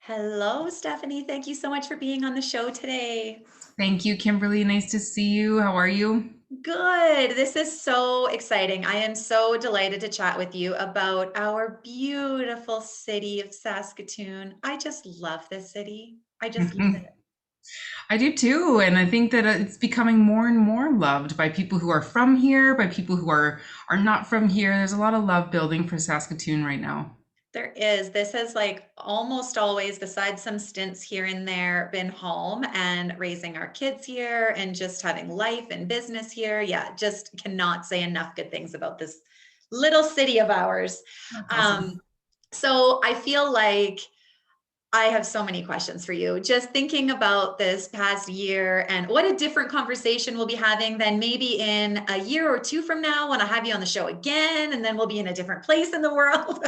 Hello, Stephanie. Thank you so much for being on the show today. Thank you, Kimberly. Nice to see you. How are you? Good. This is so exciting. I am so delighted to chat with you about our beautiful city of Saskatoon. I just love this city. I just love it. I do too, and I think that it's becoming more and more loved by people who are from here, by people who are not from here. There's a lot of love building for Saskatoon right now. There is. This has like almost always, besides some stints here and there, been home and raising our kids here and just having life and business here. Yeah, just cannot say enough good things about this little city of ours. That's Um, awesome. so I feel like I have so many questions for you. Just thinking about this past year and what a different conversation we'll be having than maybe in a year or two from now when I have you on the show again, and then we'll be in a different place in the world.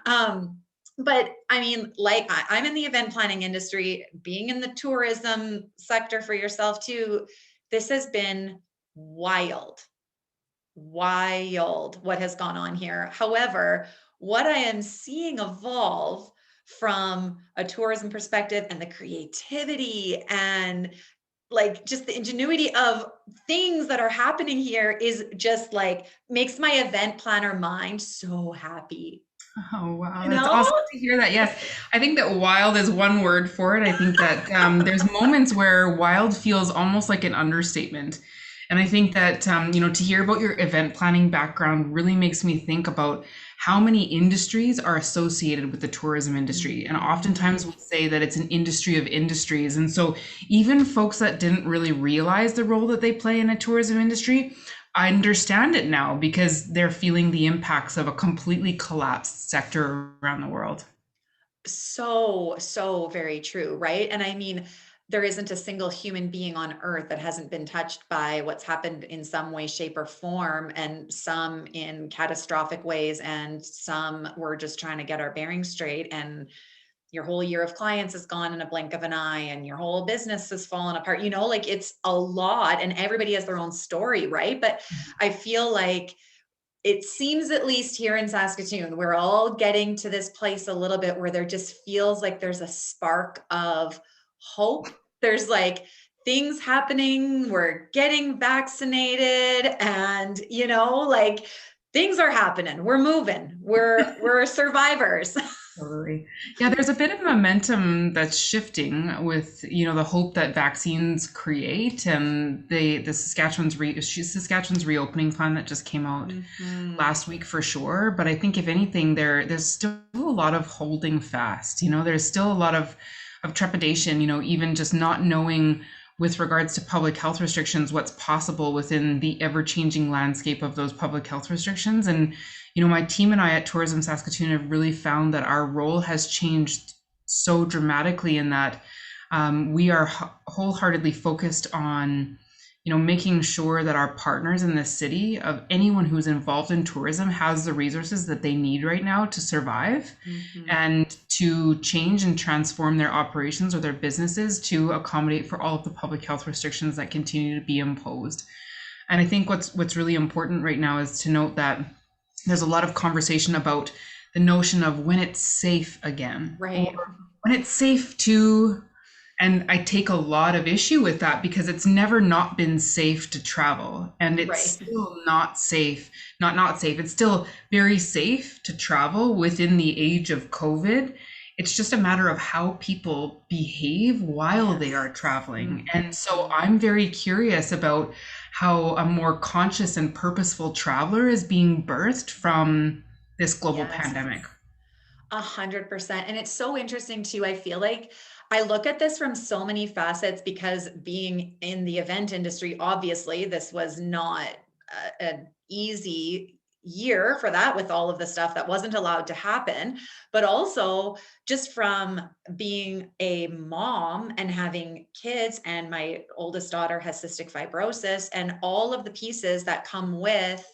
um, but I mean, like I'm in the event planning industry, being in the tourism sector for yourself too. This has been wild, wild what has gone on here. However, what I am seeing evolve from a tourism perspective and the creativity and like just the ingenuity of things that are happening here is just like makes my event planner mind so happy. Oh, wow. You That's know? awesome to hear that. Yes. I think that wild is one word for it. I think that there's moments where wild feels almost like an understatement. And I think that, to hear about your event planning background really makes me think about how many industries are associated with the tourism industry. And oftentimes we say that it's an industry of industries. And so even folks that didn't really realize the role that they play in a tourism industry, I understand it now because they're feeling the impacts of a completely collapsed sector around the world. So very true, right? And I mean, there isn't a single human being on earth that hasn't been touched by what's happened in some way, shape, or form, and some in catastrophic ways, and some we're just trying to get our bearings straight. And your whole year of clients is gone in a blink of an eye, and your whole business has fallen apart. Like it's a lot, and everybody has their own story, right? But I feel like it seems, at least here in Saskatoon, we're all getting to this place a little bit where there just feels like there's a spark of hope. There's like things happening. We're getting vaccinated and, like things are happening. We're moving. We're survivors. Totally. Yeah, there's a bit of momentum that's shifting with, the hope that vaccines create and the Saskatchewan's reopening plan that just came out Mhm. last week for sure. But I think if anything, there's still a lot of holding fast. There's still a lot of trepidation, even just not knowing with regards to public health restrictions, what's possible within the ever-changing landscape of those public health restrictions. And, my team and I at Tourism Saskatoon have really found that our role has changed so dramatically in that we are wholeheartedly focused on making sure that our partners in the city, of anyone who's involved in tourism, has the resources that they need right now to survive Mhm. and to change and transform their operations or their businesses to accommodate for all of the public health restrictions that continue to be imposed. And I think what's really important right now is to note that there's a lot of conversation about the notion of when it's safe again, or Right. when it's safe to, and I take a lot of issue with that because it's never not been safe to travel. And it's Right. still not safe, not safe. It's still very safe to travel within the age of COVID. It's just a matter of how people behave while they Yes. are traveling. And so Mhm. I'm very curious about how a more conscious and purposeful traveler is being birthed from this global Yes. pandemic. 100%. And it's so interesting too. I feel like I look at this from so many facets because being in the event industry, obviously, this was not an easy year for that with all of the stuff that wasn't allowed to happen. But also, just from being a mom and having kids, and my oldest daughter has cystic fibrosis, and all of the pieces that come with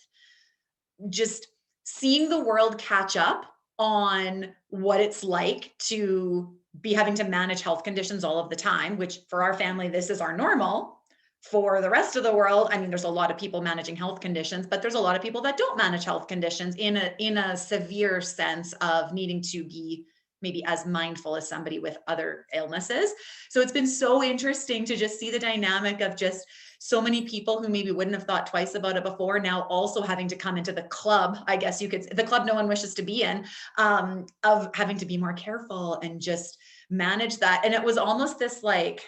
just seeing the world catch up on what it's like to be having to manage health conditions all of the time, which for our family, this is our normal. For the rest of the world, I mean, there's a lot of people managing health conditions, but there's a lot of people that don't manage health conditions in a severe sense of needing to be maybe as mindful as somebody with other illnesses. So it's been so interesting to just see the dynamic of just so many people who maybe wouldn't have thought twice about it before, now also having to come into the club, I guess you could, the club no one wishes to be in, of having to be more careful and just manage that. And it was almost this like,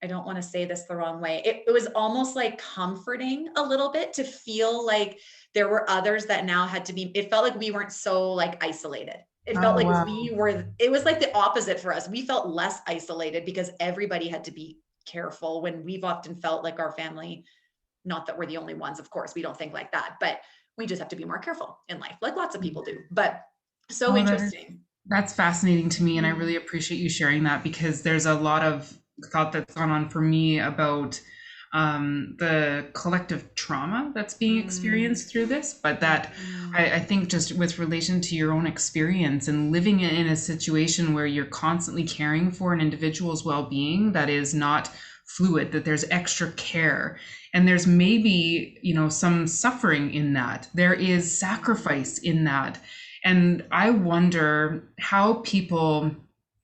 I don't want to say this the wrong way. It was almost like comforting a little bit to feel like there were others that now had to be, it felt like we weren't so like isolated. It felt Oh, like wow. we were, it was like the opposite for us. We felt less isolated because everybody had to be careful, when we've often felt like our family, not that we're the only ones, of course, we don't think like that, but we just have to be more careful in life, like lots of people do. But so Oh, interesting. that's fascinating to me, and I Mm, really appreciate you sharing that because there's a lot of thought that's gone on for me about the collective trauma that's being mm, experienced through this. But that mm, I think just with relation to your own experience and living in a situation where you're constantly caring for an individual's well-being that is not fluid, that there's extra care, and there's maybe, some suffering in that. There is sacrifice in that. And I wonder how people,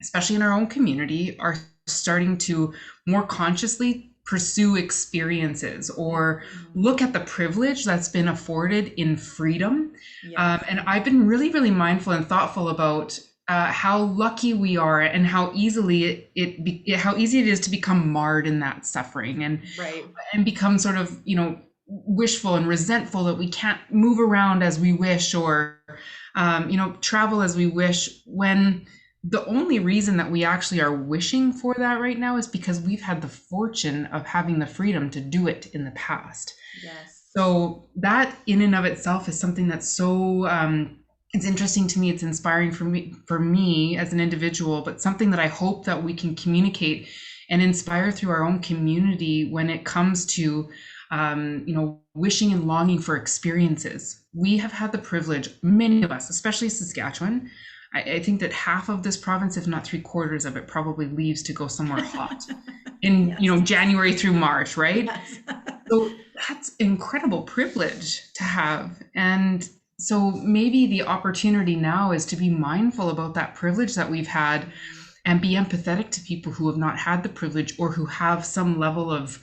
especially in our own community, are starting to more consciously pursue experiences or mm. look at the privilege that's been afforded in freedom. Yes. And I've been really, really mindful and thoughtful about how lucky we are and how easily how easy it is to become marred in that suffering Right. and become sort of, wishful and resentful that we can't move around as we wish or, travel as we wish, when the only reason that we actually are wishing for that right now is because we've had the fortune of having the freedom to do it in the past. Yes. So that in and of itself is something that's so it's interesting to me. It's inspiring for me as an individual, but something that I hope that we can communicate and inspire through our own community when it comes to wishing and longing for experiences. We have had the privilege, many of us, especially Saskatchewan. I think that half of this province, if not three-quarters of it, probably leaves to go somewhere hot in Yes. January through March, right? Yes. So that's incredible privilege to have. And so maybe the opportunity now is to be mindful about that privilege that we've had and be empathetic to people who have not had the privilege or who have some level of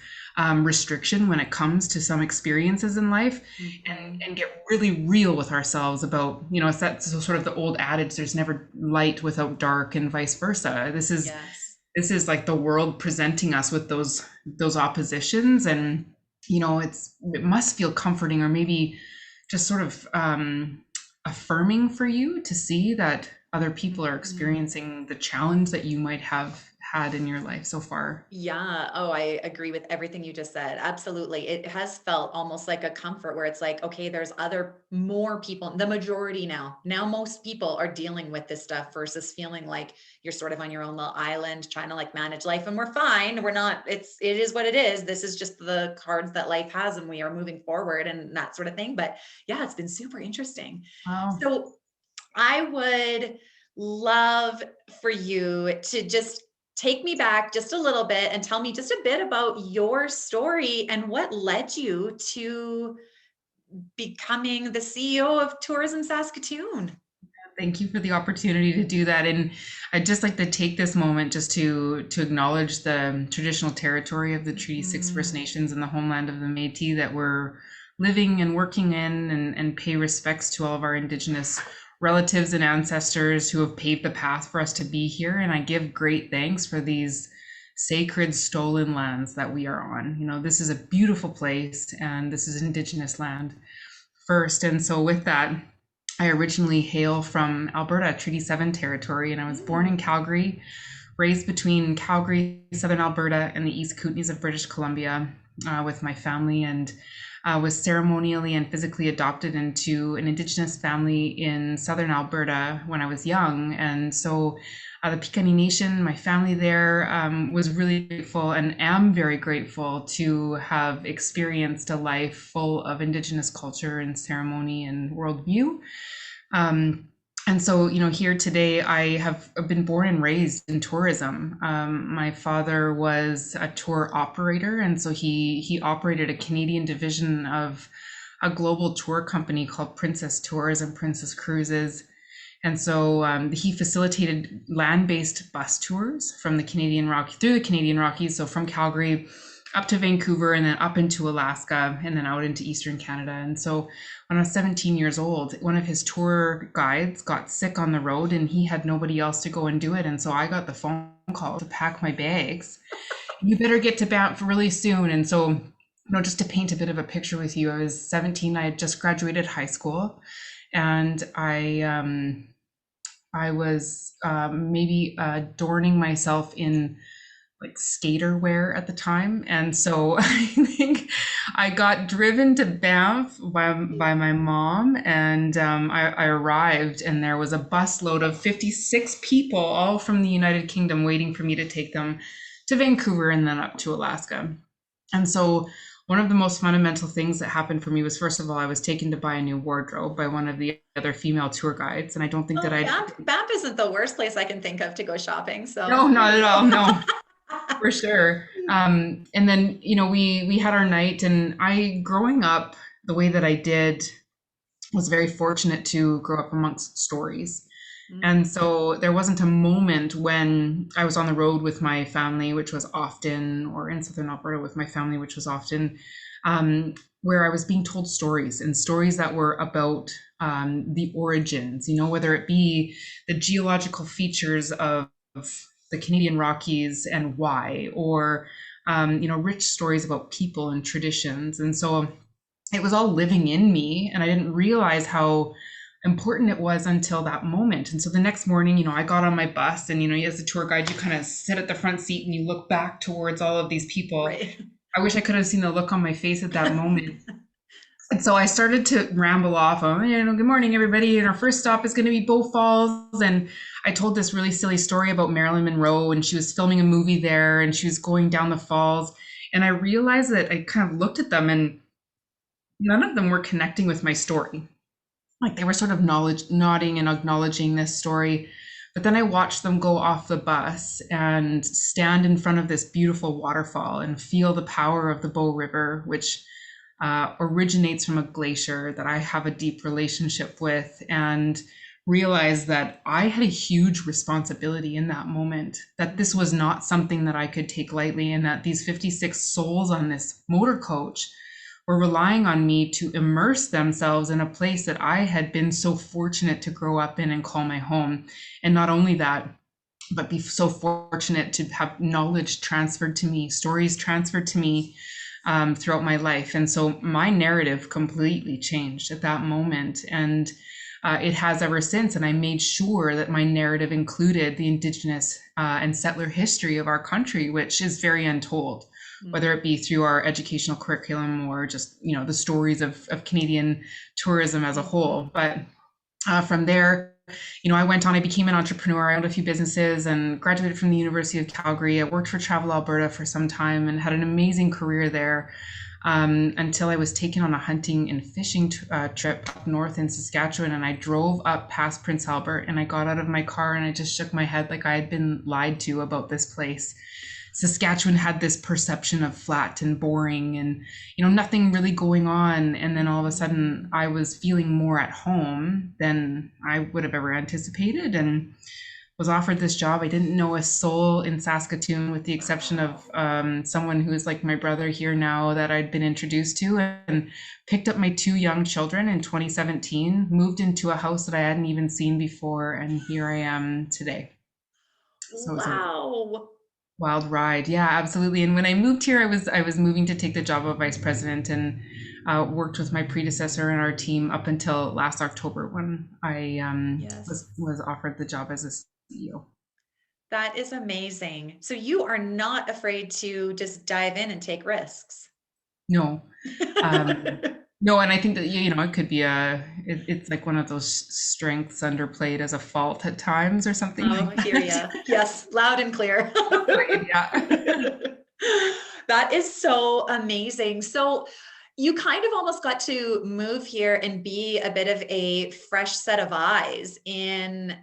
restriction when it comes to some experiences in life, Mhm. and get really real with ourselves about, it's that sort of the old adage, there's never light without dark and vice versa. Yes. This is like the world presenting us with those oppositions, and it must feel comforting or maybe just sort of affirming for you to see that other people are Mhm. experiencing the challenge that you might have had in your life so far. Yeah. Oh, I agree with everything you just said. Absolutely. It has felt almost like a comfort where it's like, okay, there's more people, the majority now. Now, most people are dealing with this stuff versus feeling like you're sort of on your own little island trying to like manage life, and we're fine. We're not, it is what it is. This is just the cards that life has, and we are moving forward and that sort of thing. But yeah, it's been super interesting. Wow. So I would love for you to just take me back just a little bit and tell me just a bit about your story and what led you to becoming the CEO of Tourism Saskatoon. Thank you for the opportunity to do that. And I'd just like to take this moment just to acknowledge the traditional territory of the Treaty 6 First Mm, Nations and the homeland of the Métis that we're living and working in, and pay respects to all of our Indigenous relatives and ancestors who have paved the path for us to be here. And I give great thanks for these sacred stolen lands that we are on. This is a beautiful place, and this is Indigenous land first. And so with that, I originally hail from Alberta, Treaty 7 territory, and I was born in mm, Calgary, raised between Calgary, southern Alberta, and the East Kootenays of British Columbia with my family, and was ceremonially and physically adopted into an Indigenous family in southern Alberta when I was young. And so the Piikani Nation, my family there, was really grateful and am very grateful to have experienced a life full of Indigenous culture and ceremony and worldview. Um, and so, here today, I have been born and raised in tourism. My father was a tour operator, and so he operated a Canadian division of a global tour company called Princess Tours and Princess Cruises. And so he facilitated land-based bus tours from the Canadian Rockies through the Canadian Rockies, so from Calgary up to Vancouver and then up into Alaska and then out into Eastern Canada. And so when I was 17 years old, one of his tour guides got sick on the road and he had nobody else to go and do it. And so I got the phone call to pack my bags. You better get to Banff really soon. And so, just to paint a bit of a picture with you, I was 17. I had just graduated high school, and I was maybe adorning myself in like skater wear at the time. And so I think I got driven to Banff by my mom, and I arrived, and there was a busload of 56 people, all from the United Kingdom, waiting for me to take them to Vancouver and then up to Alaska. And so one of the most fundamental things that happened for me was, first of all, I was taken to buy a new wardrobe by one of the other female tour guides. And I don't think that Oh, I'd... Banff isn't the worst place I can think of to go shopping. No, So there not you at all. go. No, for sure. And then, we had our night, and growing up the way that I did, was very fortunate to grow up amongst stories. And so there wasn't a moment when I was on the road with my family, which was often, or in Southern Alberta with my family, which was often, where I was being told stories, and stories that were about the origins, whether it be the geological features of the Canadian Rockies and why, or, rich stories about people and traditions. And so it was all living in me, and I didn't realize how important it was until that moment. And so the next morning, I got on my bus, and, as a tour guide, you kind of sit at the front seat and you look back towards all of these people. Right. I wish I could have seen the look on my face at that moment. And so I started to ramble off of, good morning, everybody. And our first stop is going to be Bow Falls. And I told this really silly story about Marilyn Monroe, and she was filming a movie there, and she was going down the falls. And I realized that I kind of looked at them, and none of them were connecting with my story. Like, they were sort of nodding and acknowledging this story. But then I watched them go off the bus and stand in front of this beautiful waterfall and feel the power of the Bow River, which originates from a glacier that I have a deep relationship with, and realize that I had a huge responsibility in that moment, that this was not something that I could take lightly, and that these 56 souls on this motor coach were relying on me to immerse themselves in a place that I had been so fortunate to grow up in and call my home. And not only that, but be so fortunate to have knowledge transferred to me, stories transferred to me throughout my life. And so my narrative completely changed at that moment. And it has ever since. And I made sure that my narrative included the Indigenous and settler history of our country, which is very untold, whether it be through our educational curriculum or just, the stories of Canadian tourism as a whole. But from there, I became an entrepreneur. I owned a few businesses and graduated from the University of Calgary. I worked for Travel Alberta for some time and had an amazing career there, until I was taken on a hunting and fishing trip up north in Saskatchewan. And I drove up past Prince Albert, and I got out of my car and I just shook my head like I had been lied to about this place. Saskatchewan had this perception of flat and boring and, nothing really going on. And then all of a sudden I was feeling more at home than I would have ever anticipated, and was offered this job. I didn't know a soul in Saskatoon, with the exception of someone who is like my brother here now that I'd been introduced to, and picked up my 2 young children in 2017, moved into a house that I hadn't even seen before. And here I am today. So it was a Wow. wild ride. Yeah, absolutely. And when I moved here, I was moving to take the job of vice president, and worked with my predecessor and our team up until last October, when I Yes. was offered the job as a CEO. That is amazing. So you are not afraid to just dive in and take risks. No, um, no, and I think that it could be it's like one of those strengths underplayed as a fault at times, or something Oh, like I hear that. ya. Yes, loud and clear. Right, yeah. That is so amazing. So you kind of almost got to move here and be a bit of a fresh set of eyes in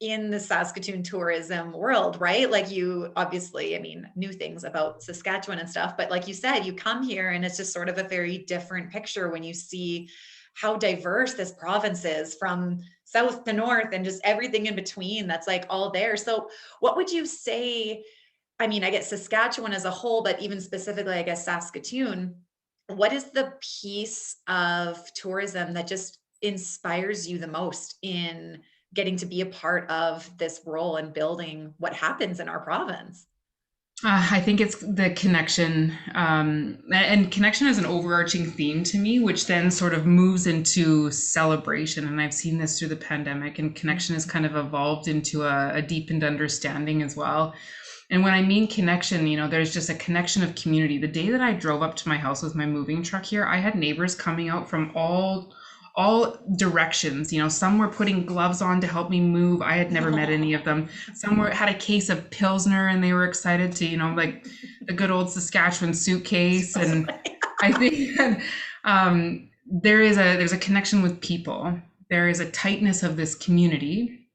the Saskatoon tourism world, right? Like, you obviously, knew things about Saskatchewan and stuff, but like you said, you come here and it's just sort of a very different picture when you see how diverse this province is, from south to north and just everything in between that's like all there. So what would you say, I mean, I guess Saskatchewan as a whole, but even specifically, I guess Saskatoon, what is the piece of tourism that just inspires you the most in getting to be a part of this role and building what happens in our province? I think it's the connection, and connection is an overarching theme to me, which then sort of moves into celebration. And I've seen this through the pandemic, and connection has kind of evolved into a deepened understanding as well. And when I mean connection, there's just a connection of community. The day that I drove up to my house with my moving truck here, I had neighbors coming out from all directions. Some were putting gloves on to help me move. I had never met any of them. Some had a case of Pilsner and they were excited to, like the good old Saskatchewan suitcase. And I think that there's a connection with people. There is a tightness of this community.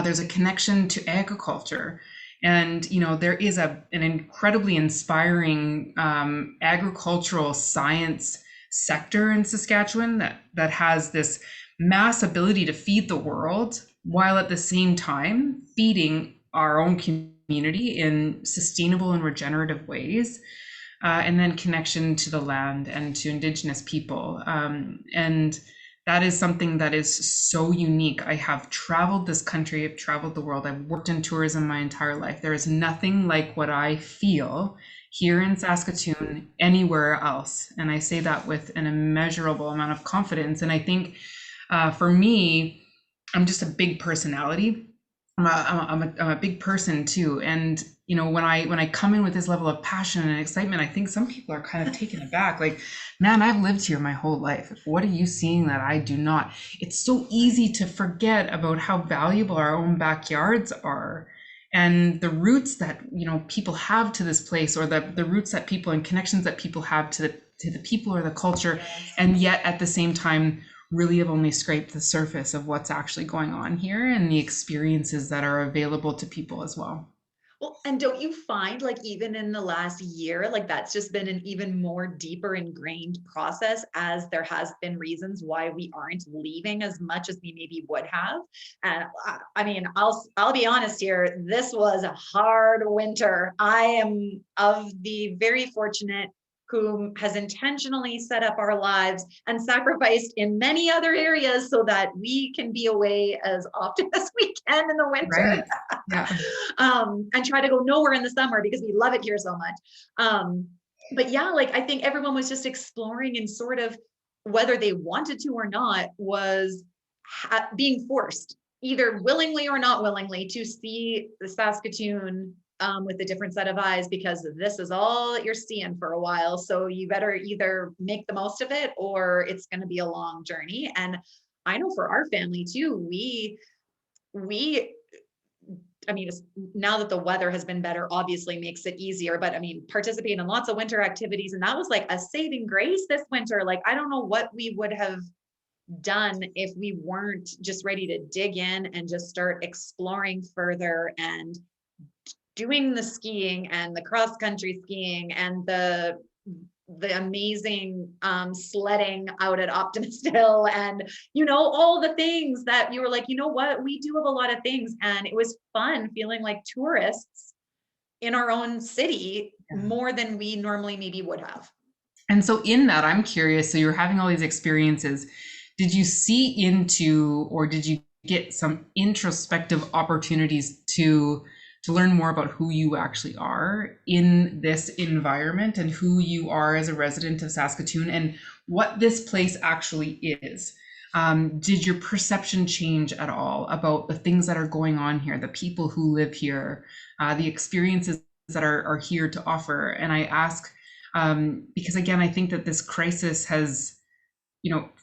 There's a connection to agriculture. And, there is an incredibly inspiring agricultural science sector in Saskatchewan that has this mass ability to feed the world while at the same time feeding our own community in sustainable and regenerative ways. And then connection to the land and to Indigenous people. And that is something that is so unique. I have traveled this country, I've traveled the world, I've worked in tourism my entire life. There is nothing like what I feel here in Saskatoon anywhere else. And I say that with an immeasurable amount of confidence. And I think for me, I'm just a big personality. I'm a big person too. And when I come in with this level of passion and excitement, I think some people are kind of taken aback. Like, man, I've lived here my whole life. What are you seeing that I do not? It's so easy to forget about how valuable our own backyards are, and the roots that people have to this place, or the roots that people and connections that people have to the people or the culture. And yet at the same time really have only scraped the surface of what's actually going on here and the experiences that are available to people as well. Well, and don't you find like even in the last year, like that's just been an even more deeper ingrained process, as there has been reasons why we aren't leaving as much as we maybe would have. And I mean, I'll be honest here, this was a hard winter. I am of the very fortunate who has intentionally set up our lives and sacrificed in many other areas so that we can be away as often as we can in the winter. Right. Yeah. And try to go nowhere in the summer because we love it here so much. But yeah, like I think everyone was just exploring, and sort of whether they wanted to or not was being forced, either willingly or not willingly, to see the Saskatoon with a different set of eyes, because this is all that you're seeing for a while. So you better either make the most of it or it's going to be a long journey. And I know for our family too, we I mean, now that the weather has been better, obviously makes it easier, but I mean, participating in lots of winter activities. And that was like a saving grace this winter. Like, I don't know what we would have done if we weren't just ready to dig in and just start exploring further and doing the skiing and the cross country skiing and the amazing sledding out at Optimist Hill, and all the things that you were like, what, we do have a lot of things, and it was fun feeling like tourists in our own city more than we normally maybe would have. And so in that, I'm curious, so you're having all these experiences. Did you see into, or did you get some introspective opportunities to learn more about who you actually are in this environment and who you are as a resident of Saskatoon and what this place actually is? Did your perception change at all about the things that are going on here, the people who live here, the experiences that are here to offer? And I ask, because again, I think that this crisis has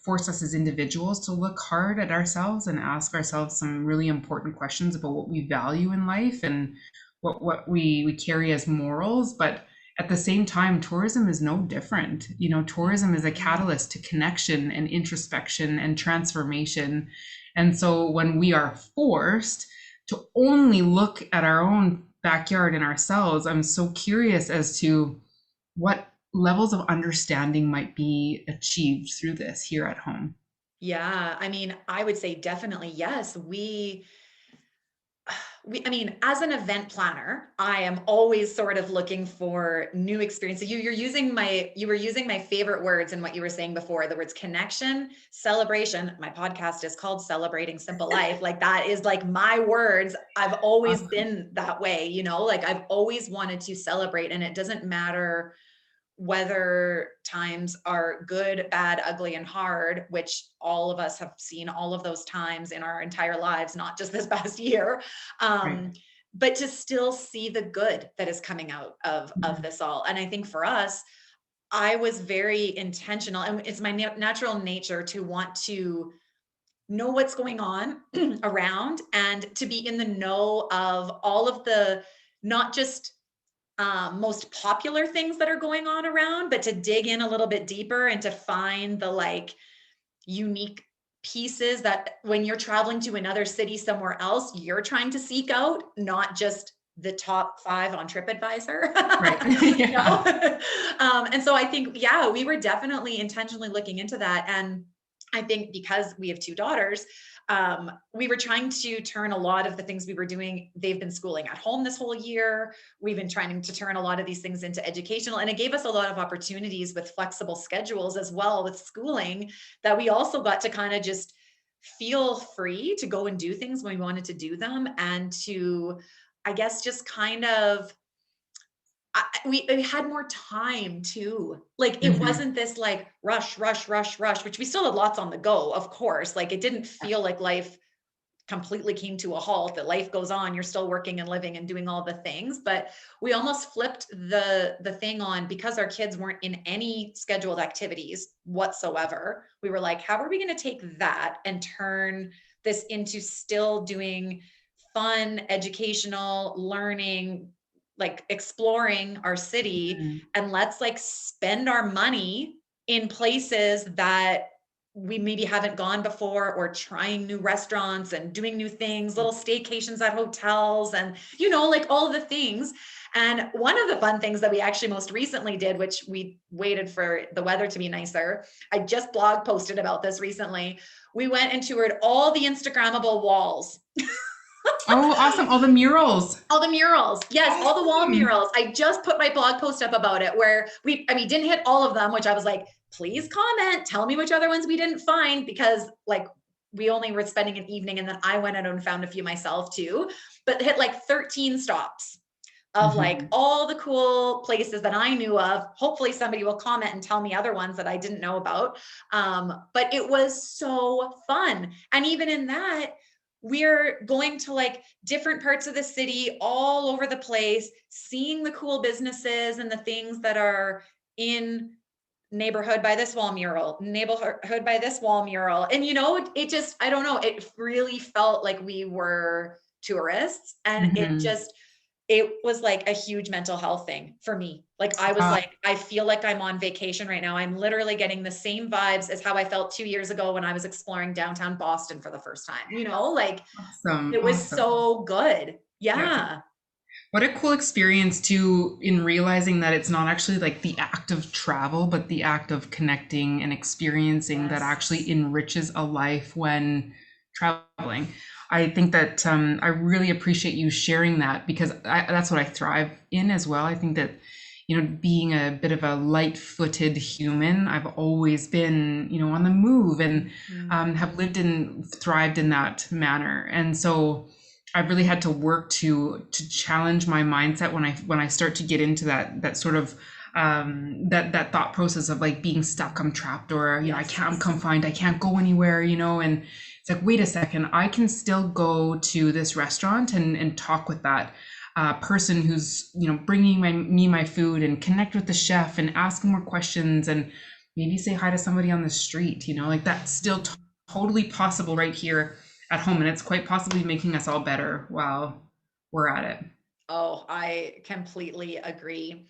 force us as individuals to look hard at ourselves and ask ourselves some really important questions about what we value in life and what we carry as morals. But at the same time, tourism is no different. Tourism is a catalyst to connection and introspection and transformation. And so when we are forced to only look at our own backyard and ourselves, I'm so curious as to what levels of understanding might be achieved through this here at home. Yeah. I mean, I would say definitely yes. I mean, as an event planner, I am always sort of looking for new experiences. You were using my favorite words in what you were saying before, the words connection, celebration. My podcast is called Celebrating Simple Life. Like that is like my words. I've always Awesome. been that way, like I've always wanted to celebrate, and it doesn't matter whether times are good, bad, ugly, and hard, which all of us have seen all of those times in our entire lives, not just this past year. Right. But to still see the good that is coming out of Mhm. this all. And I think for us, I was very intentional, and it's my natural nature to want to know what's going on around and to be in the know of all of the, not just most popular things that are going on around, but to dig in a little bit deeper and to find the like unique pieces that when you're traveling to another city somewhere else, you're trying to seek out, not just the top 5 on TripAdvisor. Right. you know? Yeah. And so I think, yeah, we were definitely intentionally looking into that. And I think because we have 2 daughters, we were trying to turn a lot of the things we were doing. They've been schooling at home this whole year. We've been trying to turn a lot of these things into educational, and it gave us a lot of opportunities with flexible schedules as well with schooling, that we also got to kind of just feel free to go and do things when we wanted to do them, and to, I guess, just kind of, we had more time too. Like it Mhm. wasn't this like rush, rush, rush, rush, which we still had lots on the go, of course. Like it didn't feel like life completely came to a halt, that life goes on, you're still working and living and doing all the things. But we almost flipped the thing on, because our kids weren't in any scheduled activities whatsoever. We were like, how are we going to take that and turn this into still doing fun, educational, learning, like exploring our city, Mhm. and let's like spend our money in places that we maybe haven't gone before, or trying new restaurants and doing new things, little staycations at hotels, and like all the things. And one of the fun things that we actually most recently did, which we waited for the weather to be nicer, I just blog posted about this recently. We went and toured all the Instagrammable walls. Oh, awesome. All the murals. All the murals. Yes, all the wall Awesome. murals. I just put my blog post up about it, where didn't hit all of them, which I was like, please comment, tell me which other ones we didn't find, because like we only were spending an evening, and then I went out and found a few myself too, but hit like 13 stops of like Mhm. all the cool places that I knew of. Hopefully somebody will comment and tell me other ones that I didn't know about. But it was so fun. And even in that, we're going to like different parts of the city all over the place, seeing the cool businesses and the things that are in neighborhood by this wall mural, neighborhood by this wall mural. And it just, I don't know, it really felt like we were tourists, and Mhm. it was like a huge mental health thing for me. Like I was Uh, like, I feel like I'm on vacation right now. I'm literally getting the same vibes as how I felt 2 years ago when I was exploring downtown Boston for the first time. Like awesome. it was Awesome. so good. Yeah. Yeah. What a cool experience too, in realizing that it's not actually like the act of travel, but the act of connecting and experiencing that Yes. actually enriches a life when traveling. I think that I really appreciate you sharing that, because that's what I thrive in as well. I think that, being a bit of a light-footed human, I've always been, on the move, and Mhm. have lived and thrived in that manner. And so I've really had to work to challenge my mindset when I start to get into that sort of that thought process of like being stuck, I'm trapped, or I Yes. can't, I'm confined, I can't go anywhere, and it's like, wait a second, I can still go to this restaurant and talk with that person who's bringing me my food, and connect with the chef and ask more questions, and maybe say hi to somebody on the street, like that's still totally possible right here at home, and it's quite possibly making us all better while we're at it. Oh, I completely agree.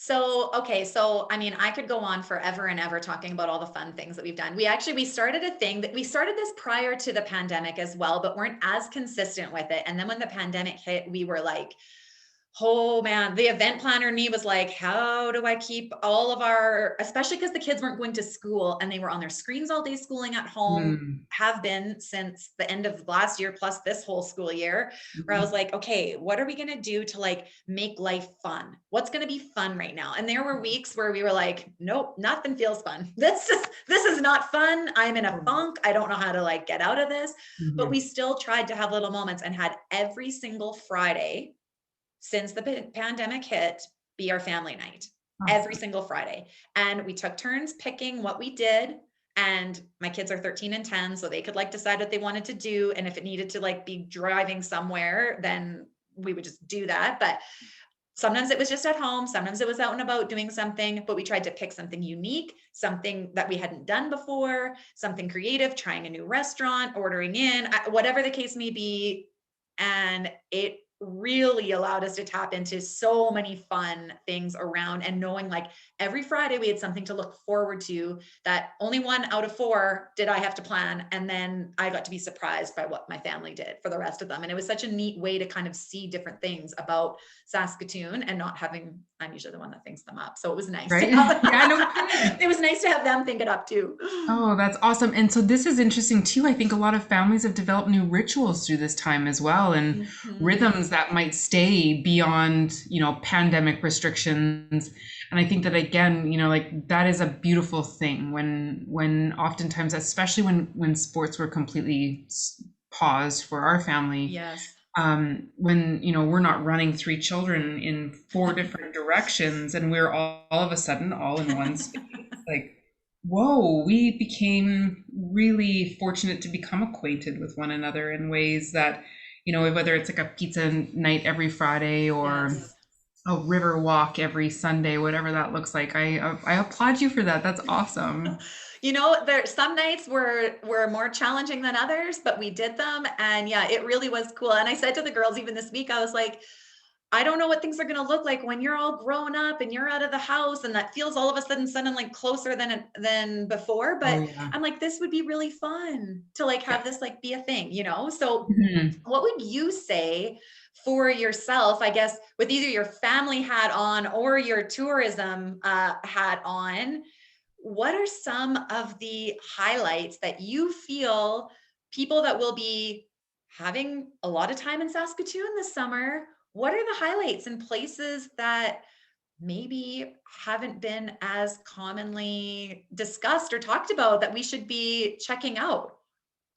So, okay, so I mean, I could go on forever and ever talking about all the fun things that we've done. We started a thing that we started this prior to the pandemic as well, but weren't as consistent with it. And then when the pandemic hit, we were like, Oh man, the event planner in me was like, how do I keep all of our, especially because the kids weren't going to school and they were on their screens all day schooling at home, Mm, have been since the end of last year, plus this whole school year, where I was mhm, like, okay, what are we going to do to like make life fun? What's going to be fun right now? And there were weeks where we were like, nope, nothing feels fun. This is not fun. I'm in a funk. I don't know how to like get out of this, but we mhm. still tried to have little moments and had every single Friday since the pandemic hit be our family night every Awesome. single Friday. And we took turns picking what we did. And my kids are 13 and 10, so they could like decide what they wanted to do. And if it needed to like be driving somewhere, then we would just do that. But sometimes it was just at home, sometimes it was out and about doing something, but we tried to pick something unique, something that we hadn't done before, something creative, trying a new restaurant, ordering in, whatever the case may be. And it really allowed us to tap into so many fun things around, and knowing like every Friday we had something to look forward to, that only 1 out of 4 did I have to plan. And then I got to be surprised by what my family did for the rest of them. And it was such a neat way to kind of see different things about Saskatoon and not having, I'm usually the one that thinks them up. So it was nice to Right? have, Yeah, no kidding. it was nice to have them think it up too. Oh, that's awesome. And so this is interesting too. I think a lot of families have developed new rituals through this time as well, and Mhm. rhythms that might stay beyond, pandemic restrictions. And I think that again, like that is a beautiful thing when oftentimes, especially when sports were completely paused for our family, Yes. when we're not running three children in four different directions and we're all of a sudden all in one space, like whoa, we became really fortunate to become acquainted with one another in ways that, whether it's like a pizza night every Friday or Yes. a river walk every Sunday, whatever that looks like. I applaud you for that. That's awesome. There some nights were more challenging than others, but we did them. And yeah, it really was cool. And I said to the girls even this week, I was like, I don't know what things are going to look like when you're all grown up and you're out of the house, and that feels all of a sudden like closer than before. Oh But yeah. I'm like, this would be really fun to like have Yes. this like be a thing. So Mhm. what would you say for yourself, I guess, with either your family hat on or your tourism hat on? What are some of the highlights that you feel people that will be having a lot of time in Saskatoon this summer? What are the highlights and places that maybe haven't been as commonly discussed or talked about that we should be checking out?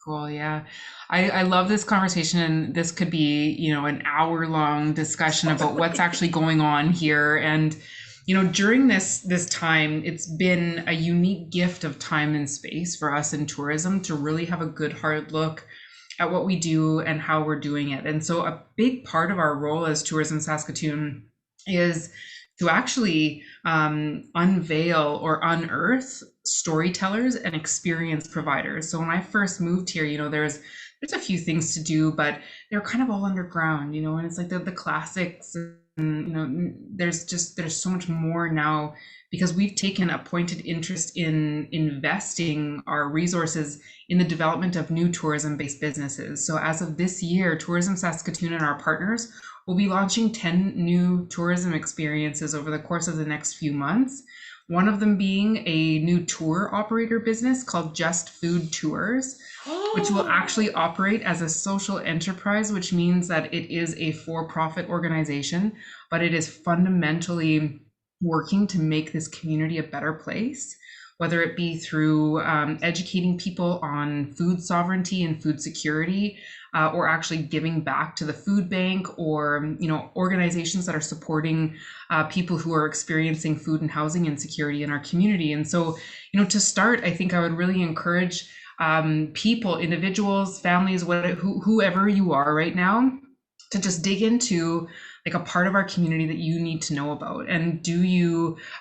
Cool. Yeah. I love this conversation, and this could be, an hour long discussion about what's Totally. actually going on here. And, during this time, it's been a unique gift of time and space for us in tourism to really have a good hard look at what we do and how we're doing it. And so a big part of our role as Tourism Saskatoon is to actually unveil or unearth storytellers and experience providers. So when I first moved here, there's a few things to do, but they're kind of all underground, and it's like the classics. And there's so much more now because we've taken a pointed interest in investing our resources in the development of new tourism-based businesses. So as of this year, Tourism Saskatoon and our partners will be launching 10 new tourism experiences over the course of the next few months. One of them being a new tour operator business called Just Food Tours, which will Oh, actually operate as a social enterprise, which means that it is a for-profit organization, but it is fundamentally working to make this community a better place, whether it be through educating people on food sovereignty and food security, or actually giving back to the food bank, or organizations that are supporting people who are experiencing food and housing insecurity in our community. And so, to start, I think I would really encourage people, individuals, families, whoever you are right now, to just dig into like a part of our community that you need to know about. And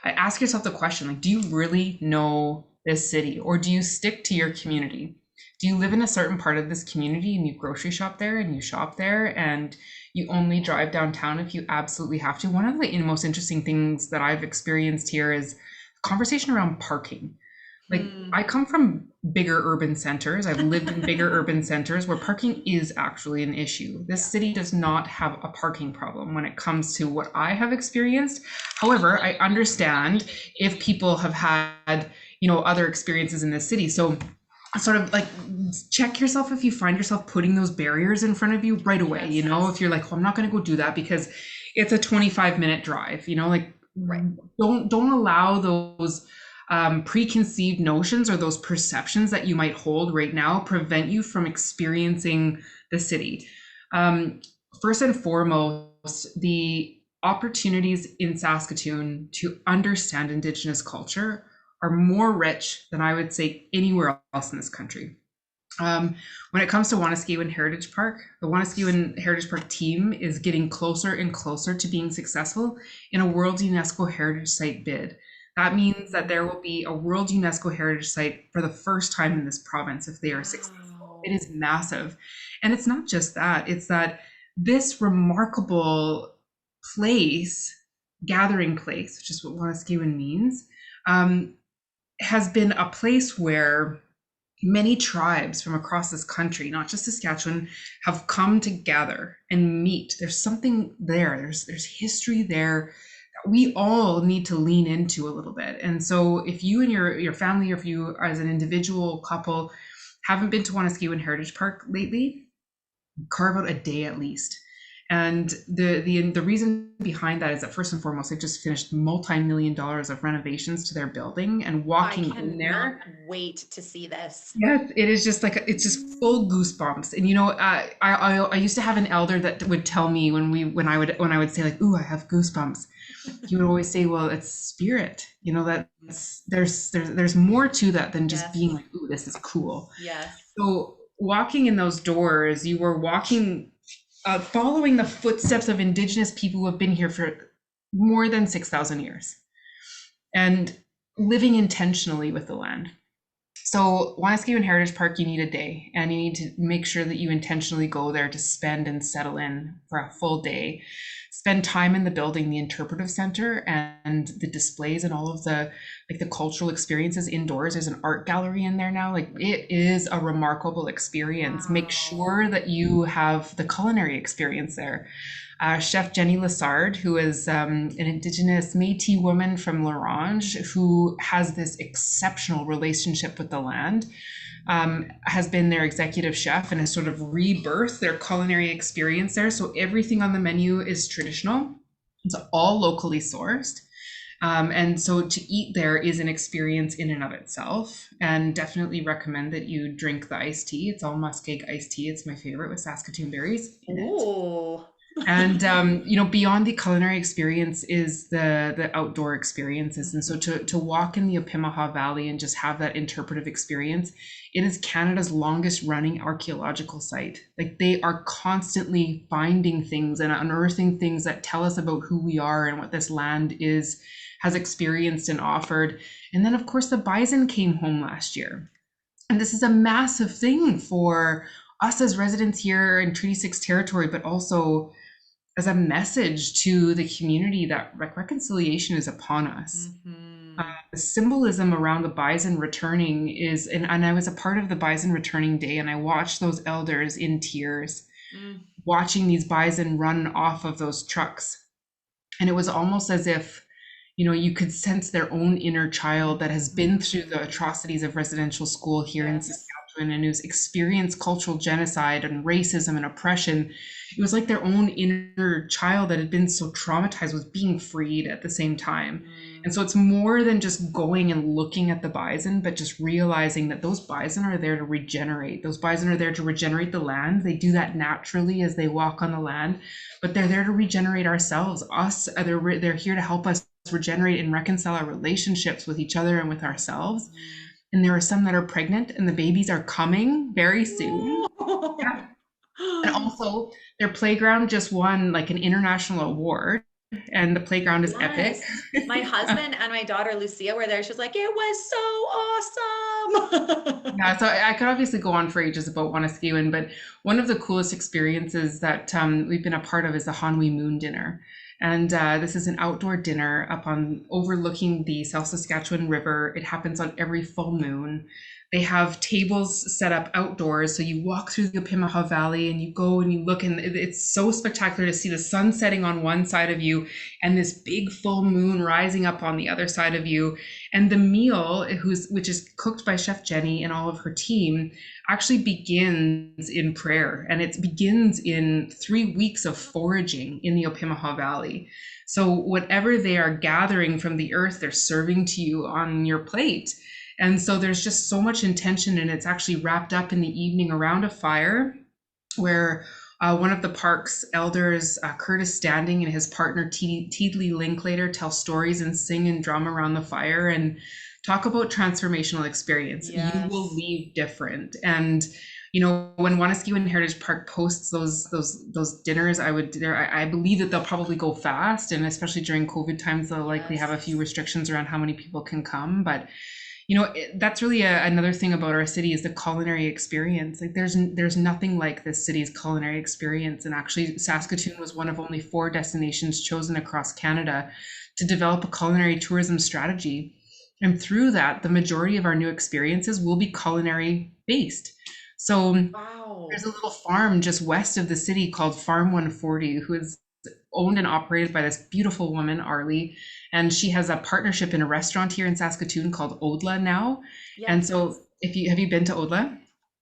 ask yourself the question, like, do you really know this city, or do you stick to your community? Do you live in a certain part of this community and you grocery shop there and you shop there and you only drive downtown if you absolutely have to? One of the most interesting things that I've experienced here is conversation around parking. Like Mm, I come from bigger urban centers. I've lived in bigger urban centers where parking is actually an issue. This yeah. city does not have a parking problem when it comes to what I have experienced. However, I understand if people have had, other experiences in this city. So sort of like check yourself if you find yourself putting those barriers in front of you right away. Yes. If you're like, well, I'm not going to go do that because it's a 25-minute drive, like Right. don't allow those preconceived notions or those perceptions that you might hold right now prevent you from experiencing the city. Um, First and foremost, the opportunities in Saskatoon to understand Indigenous culture are more rich than I would say anywhere else in this country. When it comes to Wanaskiwin Heritage Park, the Wanaskiwin Heritage Park team is getting closer and closer to being successful in a World UNESCO Heritage Site bid. That means that there will be a World UNESCO Heritage Site for the first time in this province if they are successful. Wow. It is massive. And it's not just that, it's that this remarkable place, gathering place, which is what Wanaskiwin means, has been a place where many tribes from across this country, not just Saskatchewan, have come together and meet. There's something there. There's history there that we all need to lean into a little bit. And so if you and your family, or if you as an individual couple haven't been to Wanaskiwin Heritage Park lately, carve out a day at least. And the reason behind that is that first and foremost, they've just finished multi-million dollars of renovations to their building, and I walking in cannot there, wait to see this. yes, it is just like it's just full goosebumps. And I used to have an elder that would tell me when I would say like, "Ooh, I have goosebumps." He would always say, "Well, it's spirit. That's there's more to that than just being Yes. like, ooh, this is cool." Yes. So walking in those doors, you were walking, following the footsteps of Indigenous people who have been here for more than 6,000 years, and living intentionally with the land. So Wanaskiwin Heritage Park, you need a day, and you need to make sure that you intentionally go there to spend and settle in for a full day. Spend time in the building, the interpretive center, and the displays and all of the cultural experiences indoors. There's an art gallery in there now. Like, it is a remarkable experience. Make Wow. sure that you have the culinary experience there. Chef Jenny Lassard, who is an Indigenous Métis woman from L'Orange, who has this exceptional relationship with the land, has been their executive chef and has sort of rebirthed their culinary experience there. So everything on the menu is traditional. It's all locally sourced. And so to eat there is an experience in and of itself, and definitely recommend that you drink the iced tea. It's all muskeg iced tea. It's my favorite, with Saskatoon berries in it. Ooh. And beyond the culinary experience is the outdoor experiences. And so to walk in the Opimiha Valley and just have that interpretive experience, it is Canada's longest running archaeological site. Like, they are constantly finding things and unearthing things that tell us about who we are and what this land has experienced and offered. And then of course the bison came home last year. And this is a massive thing for us as residents here in Treaty 6 territory, but also as a message to the community that reconciliation is upon us. Mm-hmm. The symbolism around the bison returning and I was a part of the bison returning day, and I watched those elders in tears, Mm. watching these bison run off of those trucks. And it was almost as if, you could sense their own inner child that has been through the atrocities of residential school here in Yes. Saskatchewan, and who's experienced cultural genocide and racism and oppression. It was like their own inner child that had been so traumatized was being freed at the same time. And so it's more than just going and looking at the bison, but just realizing that those bison are there to regenerate. Those bison are there to regenerate the land. They do that naturally as they walk on the land, but they're there to regenerate ourselves. They're here to help us regenerate and reconcile our relationships with each other and with ourselves. And there are some that are pregnant, and the babies are coming very soon. Yeah. And also, their playground just won like an international award, and the playground is epic. Yes. My husband and my daughter Lucia were there. She was like, it was so awesome. Yeah, so I could obviously go on for ages about Wanaskiwin, but one of the coolest experiences that we've been a part of is the Hanwi Moon Dinner. And this is an outdoor dinner up on overlooking the South Saskatchewan River. It happens on every full moon. They have tables set up outdoors. So you walk through the Opimihaw Valley and you go and you look, and it's so spectacular to see the sun setting on one side of you and this big full moon rising up on the other side of you. And the meal, which is cooked by Chef Jenny and all of her team, actually begins in prayer, and it begins in 3 weeks of foraging in the Opimihaw Valley. So whatever they are gathering from the earth, they're serving to you on your plate. And so there's just so much intention, and it's actually wrapped up in the evening around a fire where one of the park's elders, Curtis Standing, and his partner, Teedley Linklater, tell stories and sing and drum around the fire and talk about transformational experience. Yes. You will leave different. And when Wanuskewin Heritage Park posts those dinners, I believe that they'll probably go fast, and especially during COVID times, they'll likely have a few restrictions around how many people can come. But that's really another thing about our city is the culinary experience. Like there's nothing like this city's culinary experience. And actually, Saskatoon was one of only 4 destinations chosen across Canada to develop a culinary tourism strategy. And through that, the majority of our new experiences will be culinary based. So there's a little farm just west of the city called Farm 140, who is owned and operated by this beautiful woman, Arlie. And she has a partnership in a restaurant here in Saskatoon called Odla now. Yes. And so have you been to Odla?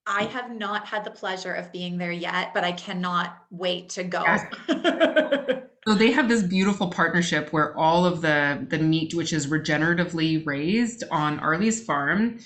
I have not had the pleasure of being there yet, but I cannot wait to go. Yes. So they have this beautiful partnership where all of the meat, which is regeneratively raised on Arlie's farm,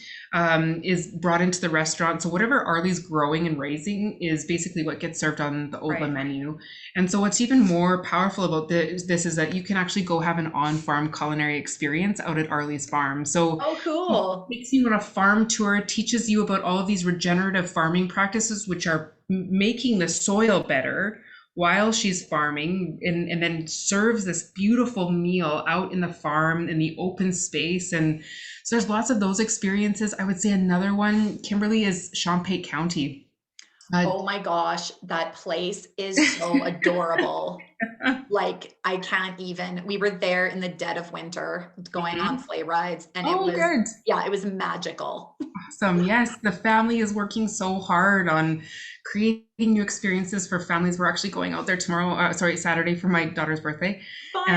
is brought into the restaurant. So whatever Arlie's growing and raising is basically what gets served on the Odla menu. And so what's even more powerful about this is that you can actually go have an on-farm culinary experience out at Arlie's farm. So cool. It takes you on a farm tour, teaches you about all of these regenerative farming practices, which are making the soil better while she's farming, and then serves this beautiful meal out in the farm in the open space. And so there's lots of those experiences. I would say another one, Kimberly, is Champaign County. Oh my gosh, that place is so adorable. Like I can't even. We were there in the dead of winter going on sleigh rides, and it was magical. Awesome. Yes, the family is working so hard on creating new experiences for families. We're actually going out there Saturday for my daughter's birthday. Fun.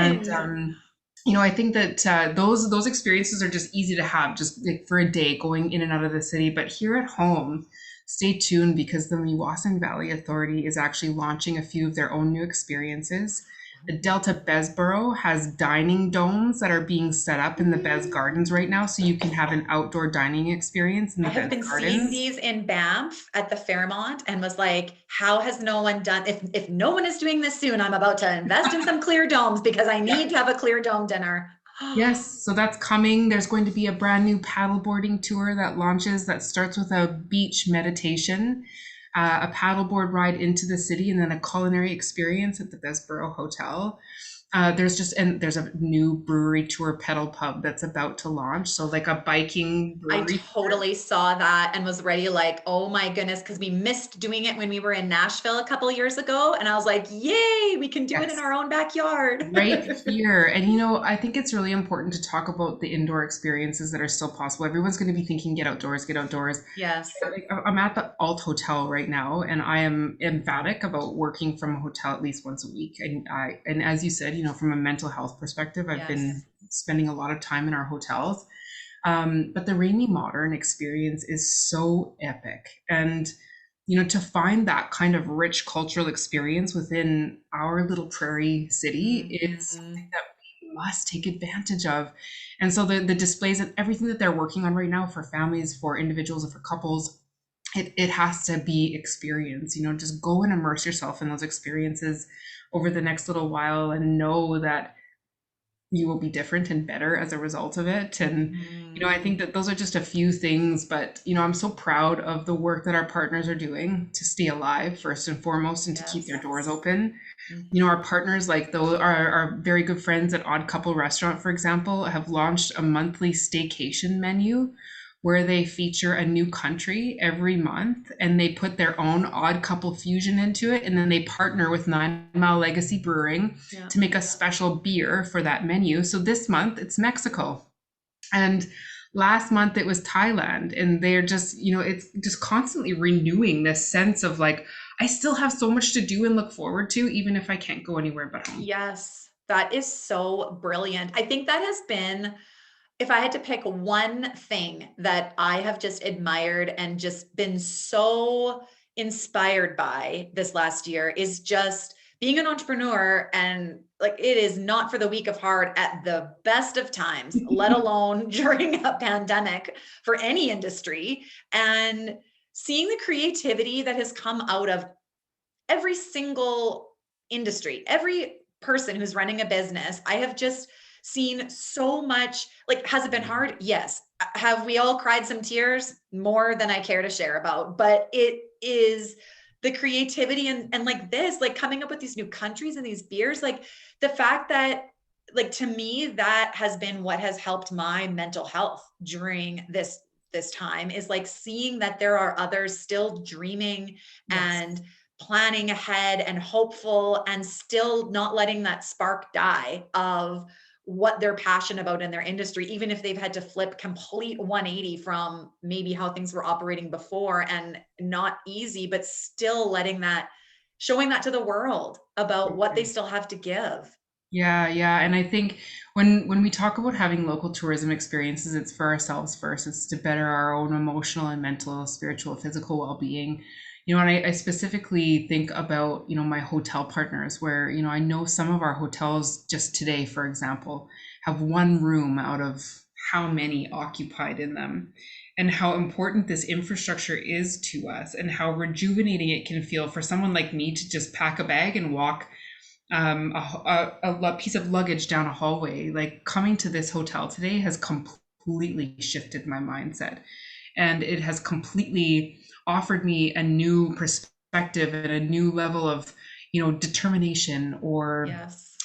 And I think that those experiences are just easy to have, just like for a day going in and out of the city. But here at home, stay tuned, because the Meewasin Valley Authority is actually launching a few of their own new experiences. The Delta Besborough has dining domes that are being set up in the Bez Gardens right now, so you can have an outdoor dining experience in the Bez Gardens. I have been seeing these in Banff at the Fairmont, and was like, how has no one done, if no one is doing this soon, I'm about to invest in some clear domes, because I need to have a clear dome dinner. Yes, so that's coming. There's going to be a brand new paddleboarding tour that launches, that starts with a beach meditation, a paddleboard ride into the city, and then a culinary experience at the Besborough Hotel. There's a new brewery tour pedal pub that's about to launch. So like a biking brewery. I totally saw that and was ready, like, oh my goodness, because we missed doing it when we were in Nashville a couple of years ago. And I was like, yay, we can do it in our own backyard. Right here. And I think it's really important to talk about the indoor experiences that are still possible. Everyone's going to be thinking, get outdoors, get outdoors. Yes. I'm at the Alt Hotel right now, and I am emphatic about working from a hotel at least once a week. And as you said, from a mental health perspective, I've been spending a lot of time in our hotels. But the Rainy Modern experience is so epic. And, to find that kind of rich cultural experience within our little prairie city is something that we must take advantage of. And so the displays and everything that they're working on right now for families, for individuals, and for couples, it has to be experience. Just go and immerse yourself in those experiences over the next little while, and know that you will be different and better as a result of it. And I think that those are just a few things, but I'm so proud of the work that our partners are doing to stay alive first and foremost, and to keep their doors open. Our partners, like our very good friends at Odd Couple Restaurant, for example, have launched a monthly staycation menu where they feature a new country every month and they put their own odd couple fusion into it. And then they partner with 9 Mile Legacy Brewing Yeah. to make a special beer for that menu. So this month it's Mexico. And last month it was Thailand. And they're just, it's just constantly renewing this sense of like, I still have so much to do and look forward to, even if I can't go anywhere but home. Yes, that is so brilliant. I think that has been, if I had to pick one thing that I have just admired and just been so inspired by this last year, is just being an entrepreneur. And like, it is not for the weak of heart at the best of times, let alone during a pandemic for any industry. And seeing the creativity that has come out of every single industry, every person who's running a business, I have just seen so much. Like, has it been hard? Yes. Have we all cried some tears? More than I care to share about, but it is the creativity and like this, like coming up with these new countries and these beers, like the fact that, like, to me, that has been what has helped my mental health during this time, is like seeing that there are others still dreaming Yes. and planning ahead and hopeful, and still not letting that spark die of what they're passionate about in their industry, even if they've had to flip complete 180 from maybe how things were operating before, and not easy, but still letting that, showing that to the world about what they still have to give. Yeah, yeah. And I think when we talk about having local tourism experiences, it's for ourselves first. It's to better our own emotional and mental, spiritual, physical well-being. And I specifically think about, my hotel partners where, I know some of our hotels just today, for example, have one room out of how many occupied in them, and how important this infrastructure is to us, and how rejuvenating it can feel for someone like me to just pack a bag and walk a piece of luggage down a hallway. Like, coming to this hotel today has completely shifted my mindset, and it has completely offered me a new perspective and a new level of, determination, or Yes.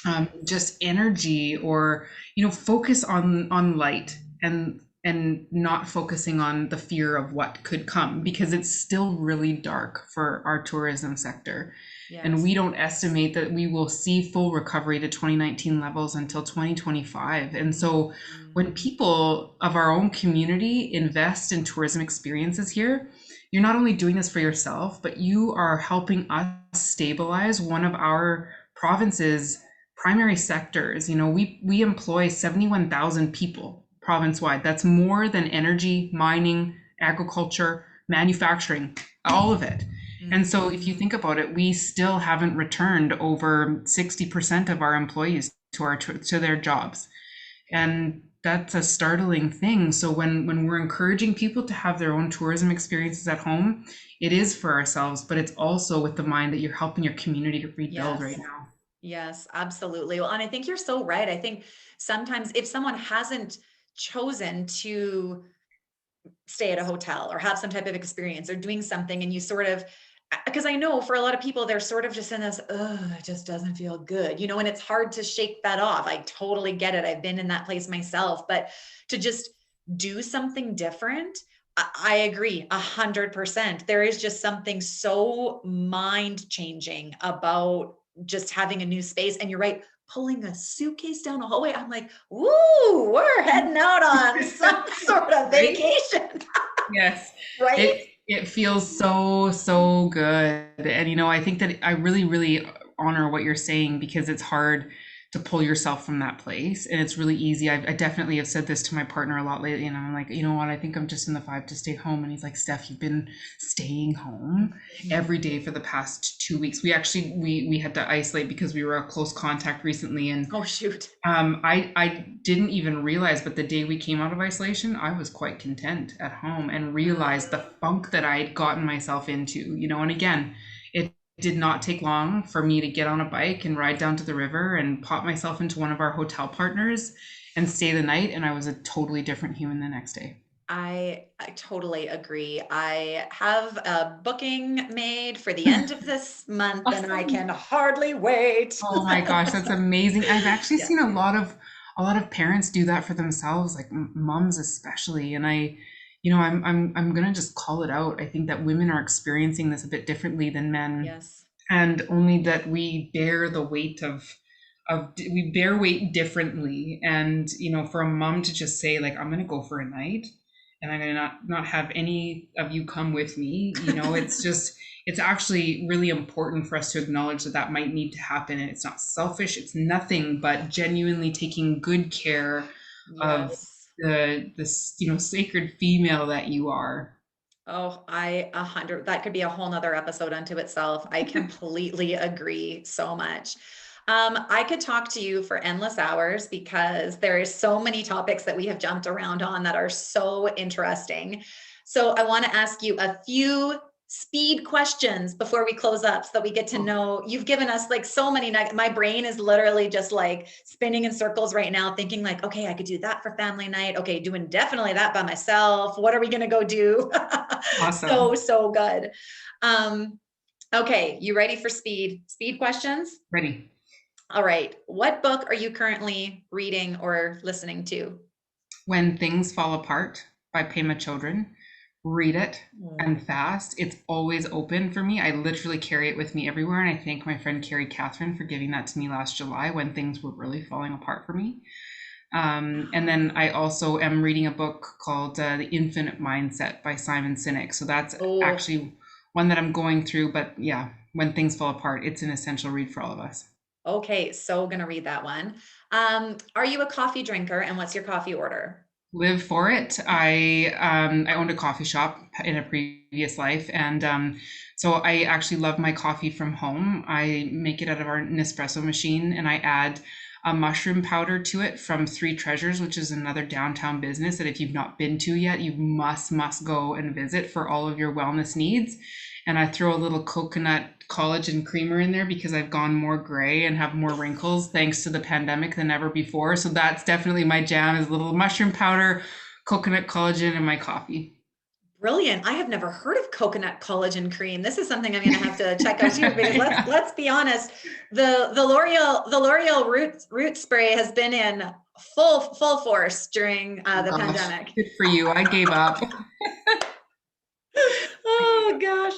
just energy, or, focus on light, and not focusing on the fear of what could come, because it's still really dark for our tourism sector. And Yes. we don't estimate that we will see full recovery to 2019 levels until 2025. And so when people of our own community invest in tourism experiences here, you're not only doing this for yourself, but you are helping us stabilize one of our province's primary sectors. We employ 71,000 people province-wide. That's more than energy, mining, agriculture, manufacturing, all of it. And so if you think about it, we still haven't returned over 60% of our employees to their jobs. And that's a startling thing. So when we're encouraging people to have their own tourism experiences at home, it is for ourselves, but it's also with the mind that you're helping your community to rebuild Yes. right now. Yes, absolutely. Well, and I think you're so right. I think sometimes if someone hasn't chosen to stay at a hotel or have some type of experience or doing something, and you sort of, because I know for a lot of people, they're sort of just in this, oh, it just doesn't feel good, and it's hard to shake that off. I totally get it. I've been in that place myself, but to just do something different, I agree 100%. There is just something so mind changing about just having a new space. And you're right, pulling a suitcase down a hallway. I'm like, ooh, we're heading out on some sort of Right? vacation, Yes. right? It feels so good. And I think that I really, really honor what you're saying, because it's hard to pull yourself from that place. And it's really easy. I definitely have said this to my partner a lot lately, and I'm like, you know what, I think I'm just in the vibe to stay home. And he's like, Steph, you've been staying home every day for the past 2 weeks. We had to isolate because we were a close contact recently. And Oh, shoot. I didn't even realize, but the day we came out of isolation, I was quite content at home, and realized the funk that I had gotten myself into, and again, it did not take long for me to get on a bike and ride down to the river and pop myself into one of our hotel partners and stay the night. And I was a totally different human the next day. I totally agree. I have a booking made for the end of this month, and I Awesome. can hardly wait. Oh my gosh, that's amazing. I've actually Yeah. seen a lot of parents do that for themselves, like moms especially. And I'm gonna just call it out. I think that women are experiencing this a bit differently than men, Yes. and only that we bear the weight of we bear weight differently. And for a mom to just say, like, I'm gonna go for a night, and I'm gonna not have any of you come with me. It's actually really important for us to acknowledge that that might need to happen, and it's not selfish. It's nothing but genuinely taking good care of Yes. the this sacred female that you are. Oh, that could be a whole nother episode unto itself. I completely agree so much. I could talk to you for endless hours because there is so many topics that we have jumped around on that are so interesting. So I want to ask you a few speed questions before we close up so that we get to know. You've given us like so many my brain is literally just like spinning in circles right now, thinking like, okay, I could do that for family night. Okay, doing definitely that by myself. What are we going to go do? Awesome. So good. um okay, you ready for speed questions? Ready. All right, what book are you currently reading or listening to? When Things Fall Apart by Pema Children. Read it Mm. and fast. It's always open for me. I literally carry it with me everywhere. And I thank my friend Carrie Catherine for giving that to me last July when things were really falling apart for me. And then I also am reading a book called The Infinite Mindset by Simon Sinek. So that's Oh, actually one that I'm going through. But yeah, When Things Fall Apart, it's an essential read for all of us. okay, so gonna read that one. Are you a coffee drinker, and what's your coffee order? Live for it. I owned a coffee shop in a previous life, and so I actually love my coffee from home. I make it out of our Nespresso machine, and I add a mushroom powder to it from Three Treasures, which is another downtown business that if you've not been to yet, you must go and visit for all of your wellness needs. And I throw a little coconut collagen creamer in there because I've gone more gray and have more wrinkles thanks to the pandemic than ever before. So that's definitely my jam, is a little mushroom powder, coconut collagen in my coffee. Brilliant. I have never heard of coconut collagen cream. This is something I'm going to have to check out too, because Yeah. let's be honest, the L'Oreal root spray has been in full force during Oh the gosh, pandemic. good for you. I gave up. Oh gosh.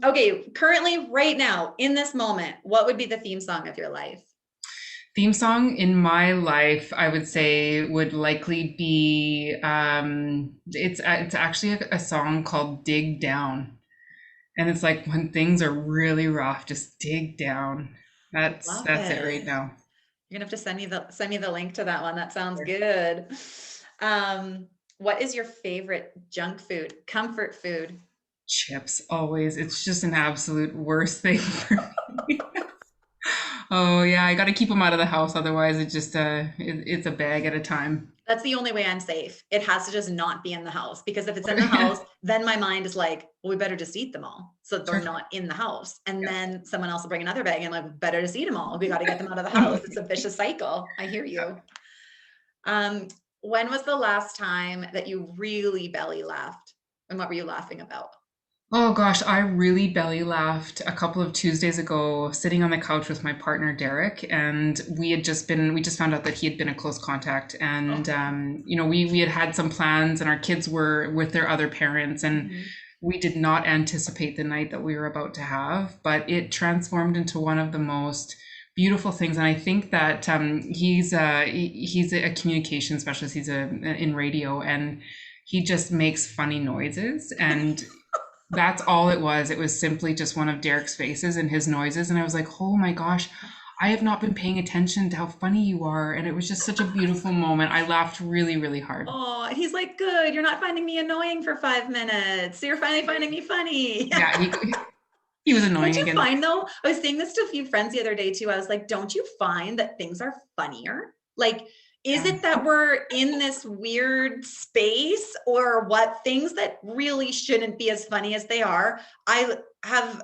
Okay, currently right now in this moment, what would be the theme song of your life? Theme song in my life, I would say, would likely be it's actually a song called Dig Down. And it's like when things are really rough, just dig down. That's Love that's it right it. now. You're gonna have to send me the link to that one. That sounds good. What is your favorite junk food, comfort food? Chips, always. It's just an absolute worst thing for me. Oh yeah, I got to keep them out of the house, otherwise it's a bag at a time. That's the only way I'm safe. It has to just not be in the house, because if it's in the house, then my mind is like, well, we better just eat them all so that they're Sure. not in the house. And Yeah. then someone else will bring another bag and like, better just eat them all. We got to get them out of the house. It's a vicious cycle. I hear you. Um, when was the last time that you really belly laughed? And what were you laughing about? Oh gosh, I really belly laughed a couple of Tuesdays ago sitting on the couch with my partner Derek, and we just found out that he had been a close contact, and Oh, we had had some plans, and our kids were with their other parents, and mhm. we did not anticipate the night that we were about to have, but it transformed into one of the most beautiful things. And I think that he's a communication specialist. He's in radio, and he just makes funny noises, and that's all it was. It was simply just one of Derek's faces and his noises. And I was like, oh my gosh, I have not been paying attention to how funny you are. And it was just such a beautiful moment. I laughed really, really hard. Oh, he's like, good. You're not finding me annoying for 5 minutes. You're finally finding me funny. Yeah, he was Don't annoying you again. find though? I was saying this to a few friends the other day too. I was like, don't you find that things are funnier? Like, is Yeah. it that we're in this weird space, or what? Things that really shouldn't be as funny as they are. I have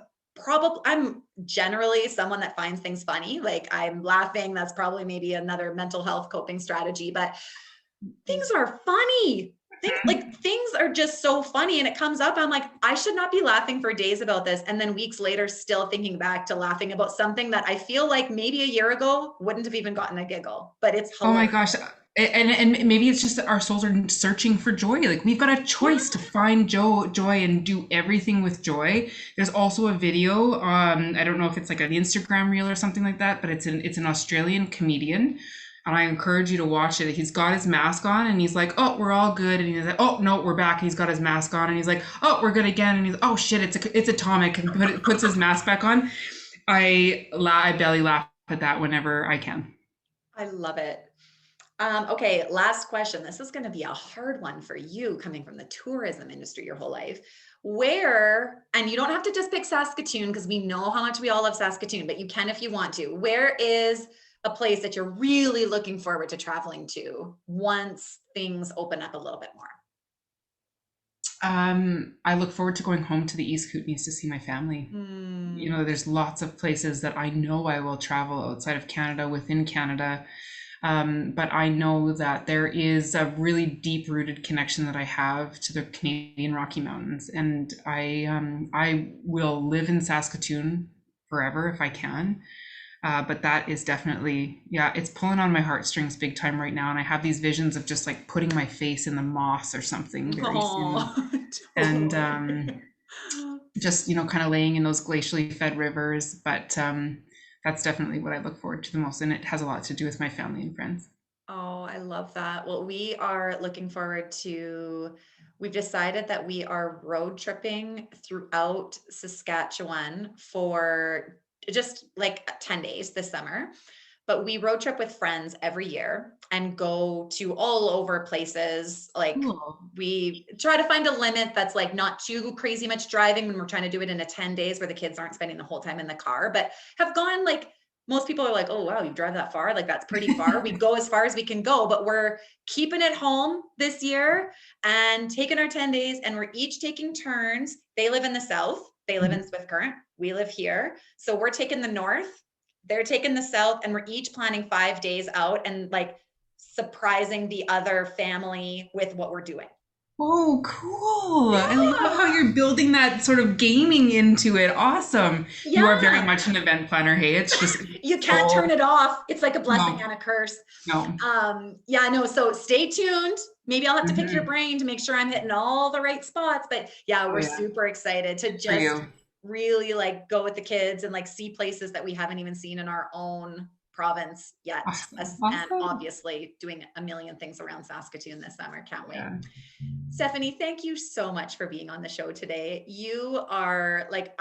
I'm generally someone that finds things funny. Like, I'm laughing. That's probably maybe another mental health coping strategy, but things are funny. Things are just so funny, and it comes up. I'm like, I should not be laughing for days about this. And then weeks later, still thinking back to laughing about something that I feel like maybe a year ago wouldn't have even gotten a giggle, but it's Oh my hilarious. gosh. And maybe it's just that our souls are searching for joy. Like we've got a Yeah. choice to find joy and do everything with joy. There's also a video. I don't know if it's like an Instagram reel or something like that, but it's an Australian comedian, and I encourage you to watch it. He's got his mask on, and he's like, "Oh, we're all good," and he's like, "Oh no, we're back." And he's got his mask on, and he's like, "Oh, we're good again," and he's, "Oh shit, it's atomic," and puts his mask back on. I belly laugh at that whenever I can. I love it. Okay, last question. This is going to be a hard one for you coming from the tourism industry your whole life. Where, and you don't have to just pick Saskatoon because we know how much we all love Saskatoon, but you can if you want to. Where is a place that you're really looking forward to traveling to once things open up a little bit more? I look forward to going home to the East Kootenays to see my family. You Hmm. know, there's lots of places that I know I will travel outside of Canada, within Canada. But I know that there is a really deep rooted connection that I have to the Canadian Rocky Mountains. And I will live in Saskatoon forever if I can. But that is definitely, yeah, it's pulling on my heartstrings big time right now. And I have these visions of just like putting my face in the moss or something very soon. Oh, And totally. just, kind of laying in those glacially fed rivers. But that's definitely what I look forward to the most. And it has a lot to do with my family and friends. Oh, I love that. Well, we are looking forward to, we've decided that we are road tripping throughout Saskatchewan for just like 10 days this summer. But we road trip with friends every year and go to all over places. Like Cool. we try to find a limit that's like not too crazy much driving when we're trying to do it in a 10 days where the kids aren't spending the whole time in the car, but have gone like most people are like, oh, wow, you drive that far? Like, that's pretty far. We go as far as we can go, but we're keeping it home this year and taking our 10 days, and we're each taking turns. They live in the south, they live in Swift Current, we live here. So we're taking the north, they're taking the south, and we're each planning 5 days out and like surprising the other family with what we're doing. Oh, cool. I love how Yeah. you're building that sort of gaming into it. Awesome. You are very Yeah. much an event planner. Hey, it's just You can't turn so, it off. It's like a blessing no, and a curse. no. Yeah, no, so stay tuned. Maybe I'll have to pick your Hmm. brain to make sure I'm hitting all the right spots. But yeah, Oh, we're yeah. super excited to For just you. really like go with the kids and like see places that we haven't even seen in our own province yet. Awesome. And Awesome. obviously doing a million things around Saskatoon this summer. Can't wait. Yeah. Stephanie, thank you so much for being on the show today. You are like,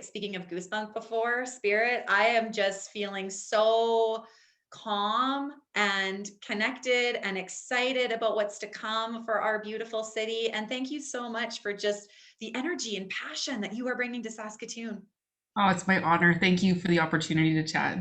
speaking of goosebump before, spirit, I am just feeling so calm and connected and excited about what's to come for our beautiful city. And thank you so much for just the energy and passion that you are bringing to Saskatoon. Oh, it's my honor. Thank you for the opportunity to chat.